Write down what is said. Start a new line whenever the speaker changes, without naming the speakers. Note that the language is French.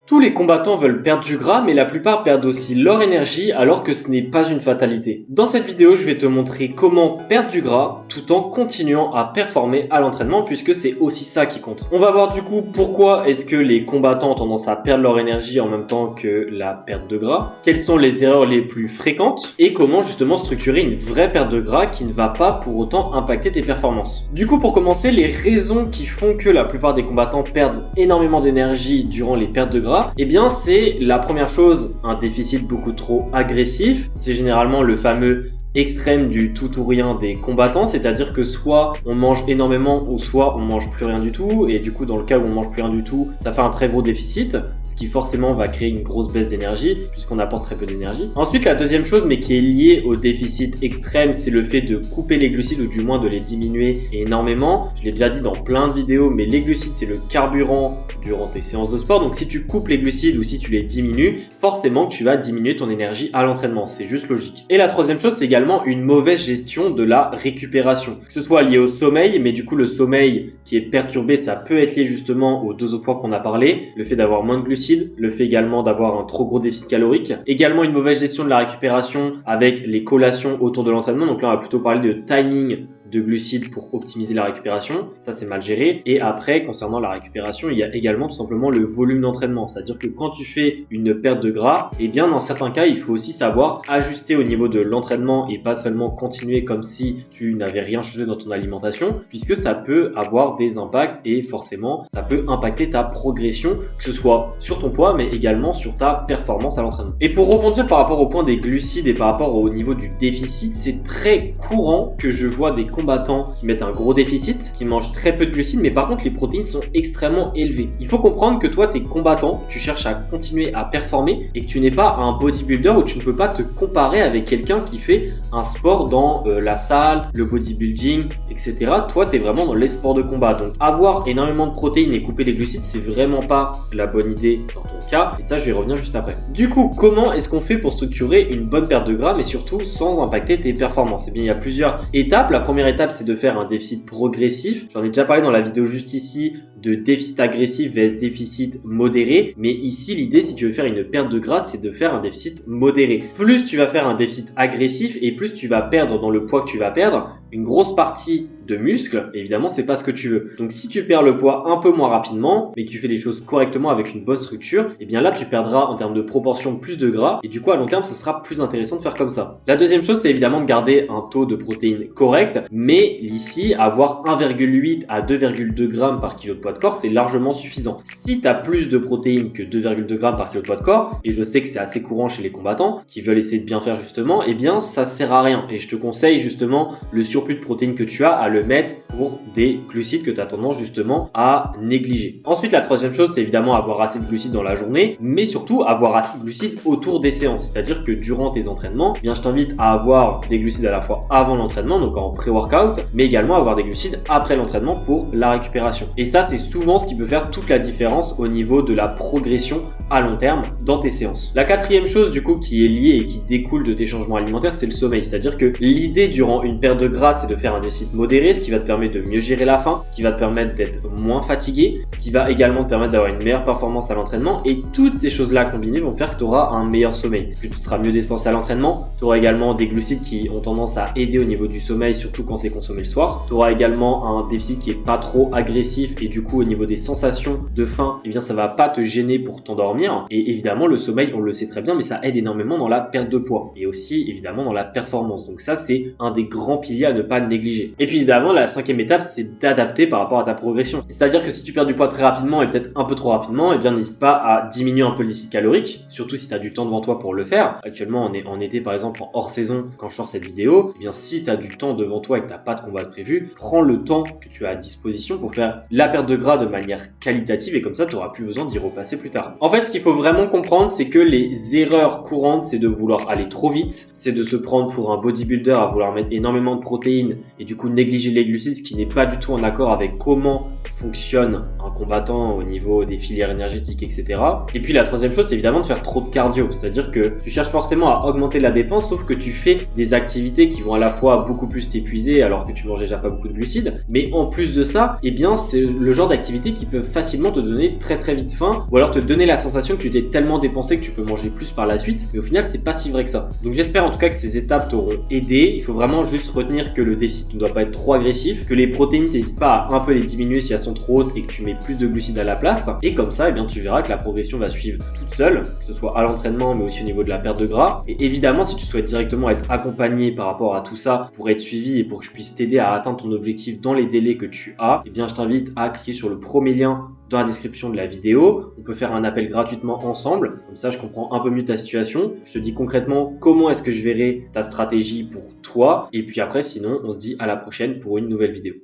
Tous les combattants veulent perdre du gras, mais la plupart perdent aussi leur énergie alors que ce n'est pas une fatalité. Dans cette vidéo, je vais te montrer comment perdre du gras tout en continuant à performer à l'entraînement puisque c'est aussi ça qui compte. On va voir du coup pourquoi est-ce que les combattants ont tendance à perdre leur énergie en même temps que la perte de gras, quelles sont les erreurs les plus fréquentes et comment justement structurer une vraie perte de gras qui ne va pas pour autant impacter tes performances. Du coup, pour commencer, les raisons qui font que la plupart des combattants perdent énormément d'énergie durant les pertes de gras, eh bien c'est la première chose, un déficit beaucoup trop agressif. C'est généralement le fameux extrême du tout ou rien des combattants, c'est-à-dire que soit on mange énormément ou soit on mange plus rien du tout, et du coup dans le cas où on mange plus rien du tout, ça fait un très gros déficit, ce qui forcément va créer une grosse baisse d'énergie puisqu'on apporte très peu d'énergie. Ensuite, la deuxième chose, mais qui est liée au déficit extrême, c'est le fait de couper les glucides ou du moins de les diminuer énormément. Je l'ai déjà dit dans plein de vidéos, mais les glucides c'est le carburant durant tes séances de sport, donc si tu coupes les glucides ou si tu les diminues, forcément tu vas diminuer ton énergie à l'entraînement, c'est juste logique. Et la troisième chose, c'est également une mauvaise gestion de la récupération, que ce soit lié au sommeil, mais du coup le sommeil qui est perturbé, ça peut être lié justement aux deux autres points qu'on a parlé, le fait d'avoir moins de glucides, le fait également d'avoir un trop gros déficit calorique, également une mauvaise gestion de la récupération avec les collations autour de l'entraînement, donc là on va plutôt parler de timing de glucides pour optimiser la récupération, ça c'est mal géré. Et après, concernant la récupération, il y a également tout simplement le volume d'entraînement, c'est-à-dire que quand tu fais une perte de gras, eh bien dans certains cas, il faut aussi savoir ajuster au niveau de l'entraînement et pas seulement continuer comme si tu n'avais rien changé dans ton alimentation, puisque ça peut avoir des impacts et forcément ça peut impacter ta progression, que ce soit sur ton poids mais également sur ta performance à l'entraînement. Et pour rebondir par rapport au point des glucides et par rapport au niveau du déficit, c'est très courant que je vois des combattants qui mettent un gros déficit, qui mangent très peu de glucides, mais par contre les protéines sont extrêmement élevées. Il faut comprendre que toi t'es combattant, tu cherches à continuer à performer et que tu n'es pas un bodybuilder où tu ne peux pas te comparer avec quelqu'un qui fait un sport dans la salle, le bodybuilding, etc. Toi t'es vraiment dans les sports de combat, donc avoir énormément de protéines et couper les glucides c'est vraiment pas la bonne idée dans ton cas, et ça je vais y revenir juste après. Du coup, comment est-ce qu'on fait pour structurer une bonne perte de gras mais surtout sans impacter tes performances? Eh bien il y a plusieurs étapes. La première étape, c'est de faire un déficit progressif. J'en ai déjà parlé dans la vidéo juste ici de déficit agressif vs déficit modéré. Mais ici, l'idée, si tu veux faire une perte de gras, c'est de faire un déficit modéré. Plus tu vas faire un déficit agressif et plus tu vas perdre dans le poids que tu vas perdre, une grosse partie de muscles, évidemment, c'est pas ce que tu veux. Donc, si tu perds le poids un peu moins rapidement, mais que tu fais les choses correctement avec une bonne structure, et bien là, tu perdras en termes de proportion plus de gras. Et du coup, à long terme, ce sera plus intéressant de faire comme ça. La deuxième chose, c'est évidemment de garder un taux de protéines correct. Mais ici, avoir 1,8 à 2,2 grammes par kilo de poids de corps, c'est largement suffisant. Si tu as plus de protéines que 2,2 grammes par kilo de poids de corps, et je sais que c'est assez courant chez les combattants qui veulent essayer de bien faire justement, eh bien ça sert à rien. Et je te conseille justement le surplus de protéines que tu as à le mettre pour des glucides que tu as tendance justement à négliger. Ensuite, la troisième chose, c'est évidemment avoir assez de glucides dans la journée, mais surtout avoir assez de glucides autour des séances. C'est-à-dire que durant tes entraînements, eh bien je t'invite à avoir des glucides à la fois avant l'entraînement, donc en pré-workout, mais également avoir des glucides après l'entraînement pour la récupération. Et ça, c'est souvent ce qui peut faire toute la différence au niveau de la progression à long terme dans tes séances. La quatrième chose du coup qui est liée et qui découle de tes changements alimentaires, c'est le sommeil. C'est-à-dire que l'idée durant une perte de gras, c'est de faire un déficit modéré, ce qui va te permettre de mieux gérer la faim, ce qui va te permettre d'être moins fatigué, ce qui va également te permettre d'avoir une meilleure performance à l'entraînement, et toutes ces choses-là combinées vont faire que tu auras un meilleur sommeil. Parce que tu seras mieux dépensé à l'entraînement, tu auras également des glucides qui ont tendance à aider au niveau du sommeil, surtout quand c'est consommé le soir. Tu auras également un déficit qui est pas trop agressif et du coup au niveau des sensations de faim, eh bien ça va pas te gêner pour t'endormir. Et évidemment le sommeil, on le sait très bien, mais ça aide énormément dans la perte de poids et aussi évidemment dans la performance. Donc ça c'est un des grands piliers à ne pas négliger. Et puis évidemment la cinquième étape, c'est d'adapter par rapport à ta progression. C'est-à-dire que si tu perds du poids très rapidement et peut-être un peu trop rapidement, eh bien n'hésite pas à diminuer un peu le déficit calorique, surtout si tu as du temps devant toi pour le faire. Actuellement on est en été par exemple en hors saison quand je sors cette vidéo, eh bien si tu as du temps devant toi et que tu n'as pas de combat de prévu, prends le temps que tu as à disposition pour faire la perte de gras de manière qualitative et comme ça tu n'auras plus besoin d'y repasser plus tard. En fait, ce qu'il faut vraiment comprendre, c'est que les erreurs courantes, c'est de vouloir aller trop vite, c'est de se prendre pour un bodybuilder à vouloir mettre énormément de protéines et du coup négliger les glucides, ce qui n'est pas du tout en accord avec comment fonctionne un combattant au niveau des filières énergétiques, etc. Et puis la troisième chose, c'est évidemment de faire trop de cardio, c'est-à-dire que tu cherches forcément à augmenter la dépense, sauf que tu fais des activités qui vont à la fois beaucoup plus t'épuiser alors que tu manges déjà pas beaucoup de glucides, mais en plus de ça, eh bien c'est le genre genre d'activités qui peuvent facilement te donner très très vite faim, ou alors te donner la sensation que tu t'es tellement dépensé que tu peux manger plus par la suite, mais au final c'est pas si vrai que ça. Donc j'espère en tout cas que ces étapes t'auront aidé. Il faut vraiment juste retenir que le déficit ne doit pas être trop agressif, que les protéines t'hésites pas à un peu les diminuer si elles sont trop hautes et que tu mets plus de glucides à la place, et comme ça, eh bien, tu verras que la progression va suivre toute seule, que ce soit à l'entraînement mais aussi au niveau de la perte de gras. Et évidemment, si tu souhaites directement être accompagné par rapport à tout ça pour être suivi et pour que je puisse t'aider à atteindre ton objectif dans les délais que tu as, eh bien je t'invite à cliquer sur le premier lien dans la description de la vidéo. On peut faire un appel gratuitement ensemble, comme ça je comprends un peu mieux ta situation, je te dis concrètement comment est-ce que je verrai ta stratégie pour toi, et puis après sinon on se dit à la prochaine pour une nouvelle vidéo.